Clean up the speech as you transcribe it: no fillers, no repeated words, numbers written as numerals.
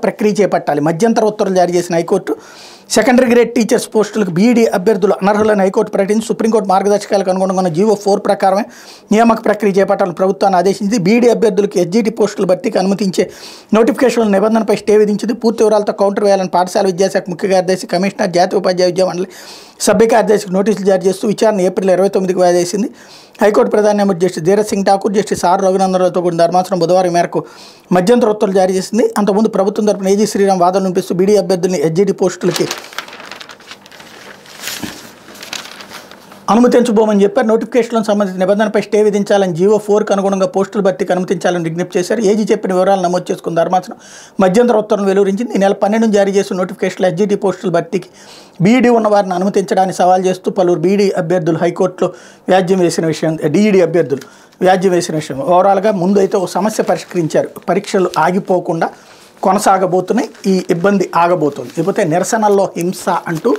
ప్రక్రియ చేపట్టాలి. మధ్యంతర ఉత్తర్వులు జారీ చేసిన హైకోర్టు సెకండరీ గ్రేడ్ టీచర్స్ పోస్టులకు బీఈడీ అభ్యర్థులు అనర్హులని హైకోర్టు ప్రకటించి సుప్రీంకోర్టు మార్గదర్శకాలకు అనుగుణంగా ఉన్న జీవో 4 ప్రకారమే నియామక ప్రక్రియ చేపట్టాలని ప్రభుత్వాన్ని ఆదేశించింది. బీఈడీ అభ్యర్థులకు ఎస్జీటీ పోస్టుల భర్తీకి అనుమతించే నోటిఫికేషన్ల నిబంధనపై స్టే విధించింది. పూర్తి వివరాలతో కౌంటర్ వేయాలని పాఠశాల విద్యాశాఖ ముఖ్య కార్యదర్శి, కమిషనర్, జాతీయ ఉపాధ్యాయ విద్యా మండలి సభ్య కార్యదర్శికి నోటీసులు జారీ చేస్తూ విచారణ ఏప్రిల్ 29కి వాయిదా వేసింది. హైకోర్టు ప్రధాన న్యాయమూర్తి justice Dhiraj Singh Thakur, justice R రఘునందన్లతో కూడిన ధర్మాసనం బుధవారం మేరకు మధ్యంతర ఉత్తర్వులు జారీ చేసింది. అంతకుముందు ప్రభుత్వం తరపున ఏజీ శ్రీరామ్ వాదనలు వినిపిస్తూ బీడీ అభ్యర్థుల్ని ఎస్జీటీ పోస్టులకి అనుమతించబోమని చెప్పారు. నోటిఫికేషన్లకు సంబంధించిన నిబంధనపై స్టే విధించాలని జీవో 4కు అనుగుణంగా పోస్టుల భర్తీకి అనుమతించాలని విజ్ఞప్తి చేశారు. ఏజీ చెప్పిన వివరాలు నమోదు చేసుకున్న ధర్మాసనం మధ్యంతర ఉత్తర్వులను వెలువరించింది. ఈ నెల 12 జారీ చేసిన నోటిఫికేషన్లో ఎస్జీటీ పోస్టుల భర్తీకి బీఈడీ ఉన్న వారిని అనుమతించడానికి సవాల్ చేస్తూ పలువురు బీఈడీ అభ్యర్థులు హైకోర్టులో వ్యాజ్యం వేసిన విషయం, డీఈడీ అభ్యర్థులు వ్యాజ్యం వేసిన విషయం. ఓవరాల్గా ముందు అయితే ఒక సమస్య పరిష్కరించారు. పరీక్షలు ఆగిపోకుండా కొనసాగబోతున్నాయి. ఈ ఇబ్బంది ఆగబోతుంది. లేకపోతే నిరసనల్లో హింస అంటూ